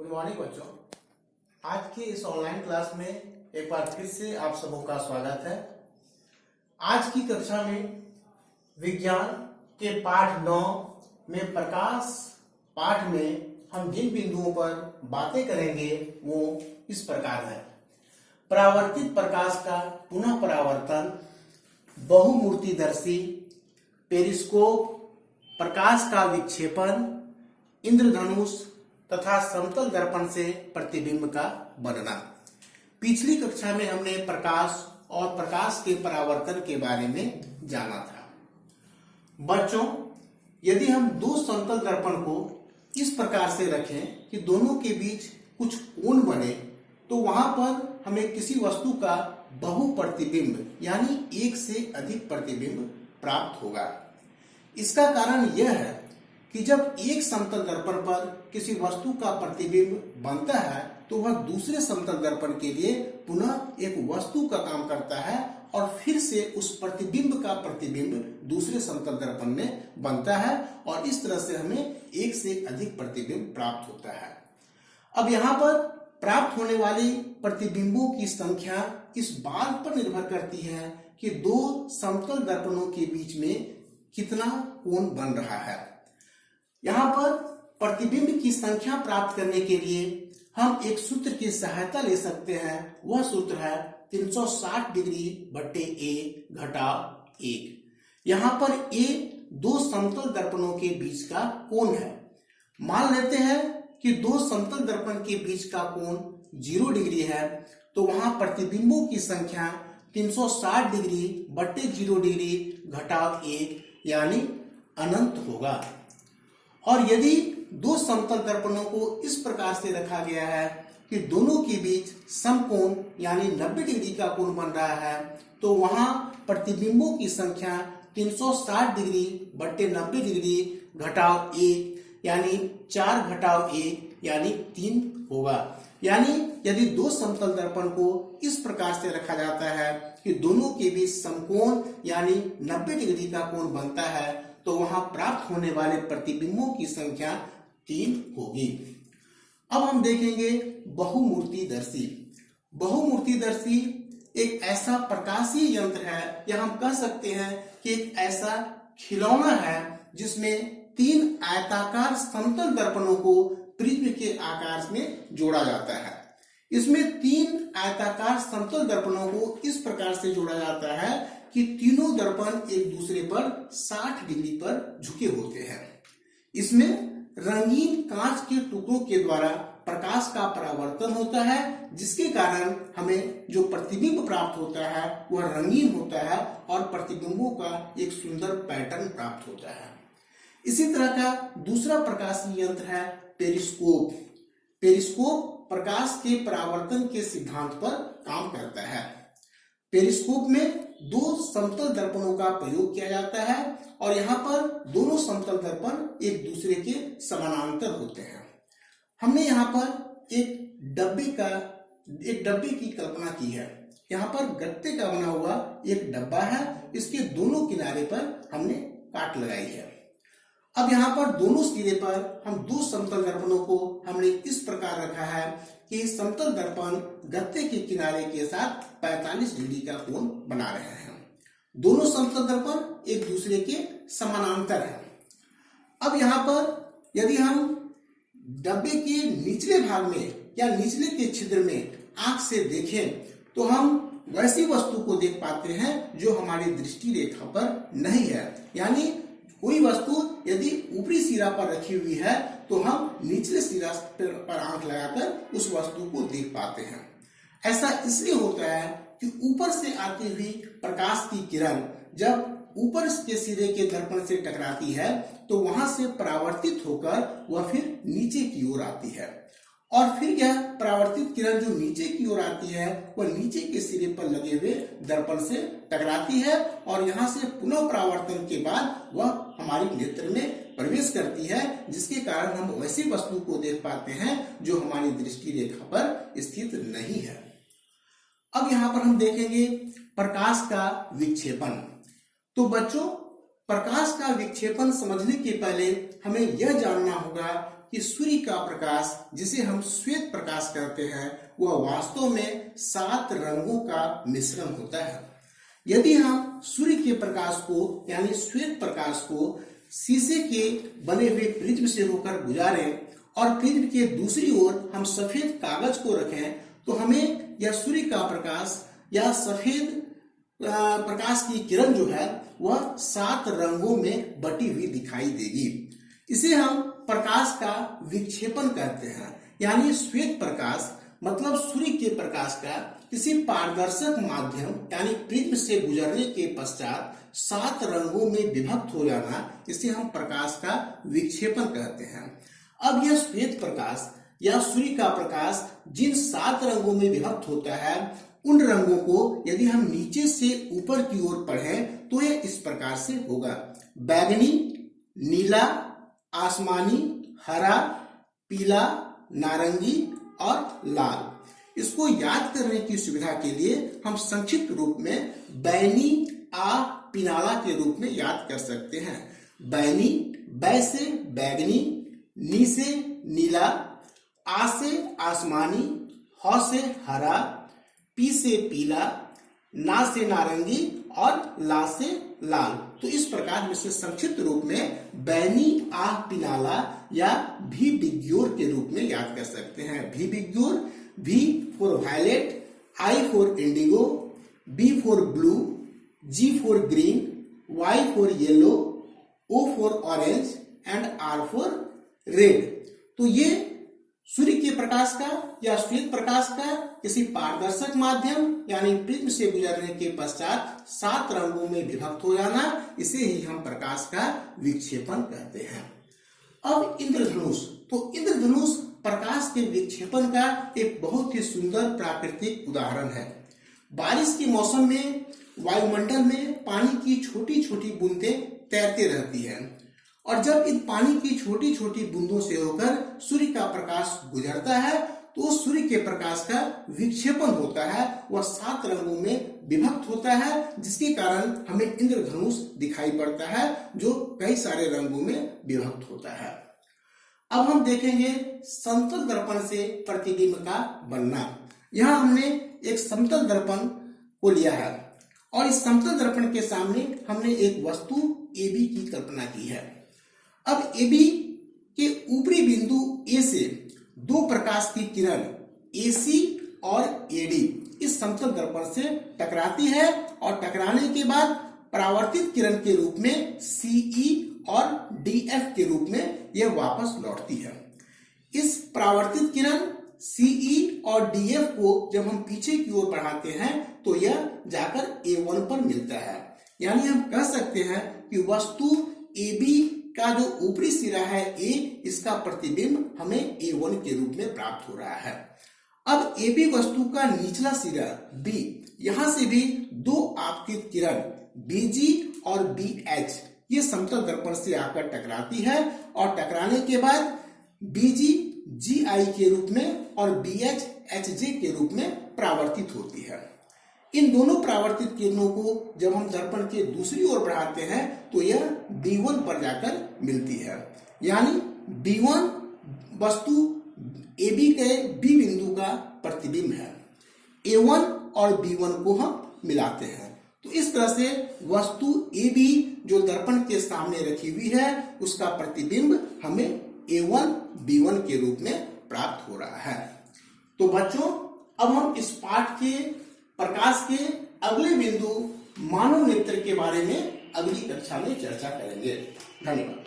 Good morning बच्चों। आज की इस ऑनलाइन क्लास में एक बार फिर से आप सबों का स्वागत है। आज की कक्षा में विज्ञान के पाठ 9 में प्रकाश पाठ में हम जिन बिंदुओं पर बातें करेंगे वो इस प्रकार है। परावर्तित प्रकाश का पुनः परावर्तन, बहुमूर्तिदर्शी, पेरिस्कोप, प्रकाश का विक्षेपन, इंद्रधनुष तथा समतल दर्पण से प्रतिबिंब का बनना। पिछली कक्षा में हमने प्रकाश और प्रकाश के परावर्तन के बारे में जाना था। बच्चों, यदि हम दो समतल दर्पण को इस प्रकार से रखें कि दोनों के बीच कुछ कोण बने तो वहां पर हमें किसी वस्तु का बहु प्रतिबिंब यानी एक से अधिक प्रतिबिंब प्राप्त होगा। इसका कारण यह है कि जब एक समतल दर्पण पर किसी वस्तु का प्रतिबिंब बनता है तो वह दूसरे समतल दर्पण के लिए पुनः एक वस्तु का काम करता है और फिर से उस प्रतिबिंब का प्रतिबिंब दूसरे समतल दर्पण में बनता है और इस तरह से हमें एक से अधिक प्रतिबिंब प्राप्त होता है। अब यहाँ पर प्राप्त होने वाली प्रतिबिंबों की संख्या इस बात पर निर्भर करती है कि दो समतल दर्पणों के बीच में कितना कोण बन रहा है। यहाँ पर प्रतिबिंब की संख्या प्राप्त करने के लिए हम एक सूत्र की सहायता ले सकते हैं। वह सूत्र है 360 डिग्री बटे ए घटाव 1। यहाँ पर ए दो समतल दर्पणों के बीच का कोण है। मान लेते हैं कि दो समतल दर्पण के बीच का कोण 0 डिग्री है, तो वहां प्रतिबिंबों की संख्या 360 डिग्री बटे 0 डिग्री घटाव 1 यानी अनंत होगा। और यदि दो समतल दर्पणों को इस प्रकार से रखा गया है कि दोनों के बीच समकोण यानी 90 डिग्री का कोण बन रहा है, तो वहां प्रतिबिंबों की संख्या 360 डिग्री बटे 90 डिग्री घटाव 1 यानी 4 घटाव 1 यानी 3 होगा। यानी यदि दो समतल दर्पण को इस प्रकार से रखा जाता है कि दोनों के बीच समकोण यानी 90 डिग्री का कोण बनता है, तो वहां प्राप्त होने वाले प्रतिबिंबों की संख्या 3 होगी। अब हम देखेंगे बहुमूर्तिदर्शी। बहुमूर्तिदर्शी एक ऐसा प्रकाशीय यंत्र है या हम कह सकते हैं कि एक ऐसा खिलौना है जिसमें 3 आयताकार समतल दर्पणों को प्रिज्म के आकार में जोड़ा जाता है। इसमें 3 आयताकार समतल दर्पणों को इस प्रकार से जोड़ा जाता है कि तीनों दर्पण एक दूसरे पर 60 डिग्री पर झुके होते हैं। इसमें रंगीन कांच के टुकड़ों के द्वारा प्रकाश का परावर्तन होता है, जिसके कारण हमें जो प्रतिबिंब प्राप्त होता है वह रंगीन होता है और प्रतिबिंबों का एक सुंदर पैटर्न प्राप्त होता है। इसी तरह का दूसरा प्रकाशीय यंत्र है पेरिस्कोप। पेरिस्कोप प्रकाश के परावर्तन के सिद्धांत पर काम करता है। पेरिस्कोप में दो समतल दर्पणों का प्रयोग किया जाता है और यहाँ पर दोनों समतल दर्पण एक दूसरे के समानांतर होते हैं। हमने यहाँ पर एक डब्बे की कल्पना की है। यहाँ पर गत्ते का बना हुआ एक डब्बा है, इसके दोनों किनारे पर हमने काट लगाई है। अब यहाँ पर दोनों सिरे पर हम दो समतल दर्पणों को हमने इस प्रकार रखा है कि समतल दर्पण गत्ते के किनारे के साथ 45 डिग्री का कोण बना रहे हैं। दोनों समतल दर्पण एक दूसरे के समानांतर हैं। अब यहाँ पर यदि हम डब्बे के निचले भाग में या निचले के छिद्र में आंख से देखें तो हम वैसी वस्तु को देख पाते हैं जो हमारी दृष्टि रेखा पर नहीं है। यानी कोई वस्तु यदि ऊपरी सिरा पर रखी हुई है तो हम निचले सिरा पर आंख लगाकर उस वस्तु को देख पाते हैं। ऐसा इसलिए होता है कि ऊपर से आती हुई प्रकाश की किरण जब ऊपर के सिरे के दर्पण से टकराती है तो वहां से परावर्तित होकर वह फिर नीचे की ओर आती है और फिर यह परावर्तित किरण जो नीचे की ओर आती है वह नीचे के सिरे पर लगे हुए दर्पण से टकराती है और यहाँ से पुनः परावर्तन के बाद वह हमारी नेत्र में प्रवेश करती है, जिसके कारण हम वैसी वस्तु को देख पाते हैं जो हमारी दृष्टि रेखा पर स्थित नहीं है। अब यहाँ पर हम देखेंगे प्रकाश का विक्षेपन। तो बच्चों, प्रकाश का विक्षेपन समझने के पहले हमें यह जानना होगा कि सूर्य का प्रकाश जिसे हम श्वेत प्रकाश कहते हैं वह वास्तव में 7 रंगों का मिश्रण होता है। यदि हम सूर्य के प्रकाश को यानी श्वेत प्रकाश को शीशे के बने हुए प्रिज्म से होकर गुजारें और प्रिज्म के दूसरी ओर हम सफेद कागज को रखें तो हमें यह सूर्य का प्रकाश या सफेद प्रकाश की किरण जो है वह 7 रंगों में बटी हुई दिखाई देगी। इसे हम प्रकाश का विक्षेपण कहते हैं, यानी श्वेत प्रकाश मतलब सूर्य के प्रकाश का किसी पारदर्शक माध्यम यानी प्रिज्म से गुजरने के पश्चात 7 रंगों में विभक्त हो जाना, इसे हम प्रकाश का विक्षेपण कहते हैं। अब यह श्वेत प्रकाश या सूर्य का प्रकाश जिन 7 रंगों में विभक्त होता है उन रंगों को यदि हम नीचे से ऊपर की ओर पढ़ें तो यह इस प्रकार से होगा: बैगनी, नीला, आसमानी, हरा, पीला, नारंगी और लाल। इसको याद करने की सुविधा के लिए हम संक्षिप्त रूप में बैनी आ पिनाला के रूप में याद कर सकते हैं। बैनी, बै से बैगनी, नी से नीला, आ से आसमानी, ह से हरा, पी से पीला, ना से नारंगी और ला से लाल। तो इस प्रकार हम इसे संक्षिप्त रूप में बैनी आह पिनाला या भी बिग्योर के रूप में याद कर सकते हैं। V VIBGYOR, V for violet, I for indigo, B for blue, G for green, Y for yellow, O for orange and R for red. तो ये सूर्य के प्रकाश का या श्वेत प्रकाश का किसी पारदर्शक माध्यम यानी प्रिज्म से गुजरने के पश्चात 7 रंगों में विभक्त हो जाना, इसे ही हम प्रकाश का विक्षेपण कहते हैं। अब इंद्रधनुष, तो इंद्रधनुष प्रकाश के विक्षेपण का एक बहुत ही सुंदर प्राकृतिक उदाहरण है। बारिश के मौसम में वायुमंडल में पानी की छोटी छोटी बूंदें तैरती रहती हैं और जब इन पानी की छोटी छोटी बूंदों से होकर सूर्य का प्रकाश गुजरता है तो सूर्य के प्रकाश का विक्षेपण होता है, वह 7 रंगों में विभक्त होता है, जिसके कारण हमें इंद्रधनुष दिखाई पड़ता है जो कई सारे रंगों में विभक्त होता है। अब हम देखेंगे समतल दर्पण से प्रतिबिंब का बनना। यहाँ हमने एक समतल दर्पण को लिया है और इस समतल दर्पण के सामने हमने एक वस्तु AB की कल्पना की है। अब AB के ऊपरी बिंदु A से 2 प्रकाश की किरण AC और AD इस समतल दर्पण से टकराती है और टकराने के बाद परावर्तित किरण के रूप में CE और DF के रूप में यह वापस लौटती है। इस परावर्तित किरण CE और DF को जब हम पीछे की ओर बढ़ाते हैं तो यह जाकर A1 पर मिलता है। यानी हम कह सकते हैं कि वस्तु AB का जो ऊपरी सिरा है A, इसका प्रतिबिंब हमें A1 के रूप में प्राप्त हो रहा है। अब AB वस्तु का निचला सिरा B, यहां से भी 2 आपतित किरण BG और BH ये समतल दर्पण से आकर टकराती है और टकराने के बाद BG GI के रूप में और BH HJ के रूप में परावर्तित होती है। इन दोनों परावर्तित किरणों को जब हम दर्पण के दूसरी ओर बढ़ाते हैं तो यह B1 पर जाकर मिलती है। यानी B1 वस्तु AB के B बिंदु का प्रतिबिंब है। A1 और B1 को हम मिलाते हैं तो इस तरह से वस्तु AB जो दर्पण के सामने रखी हुई है उसका प्रतिबिंब हमें A1 B1 के रूप में प्राप्त हो रहा है। तो बच्चों, अब हम इस पाठ के प्रकाश के अगले बिंदु मानव नेत्र के बारे में अगली कक्षा में चर्चा करेंगे। धन्यवाद।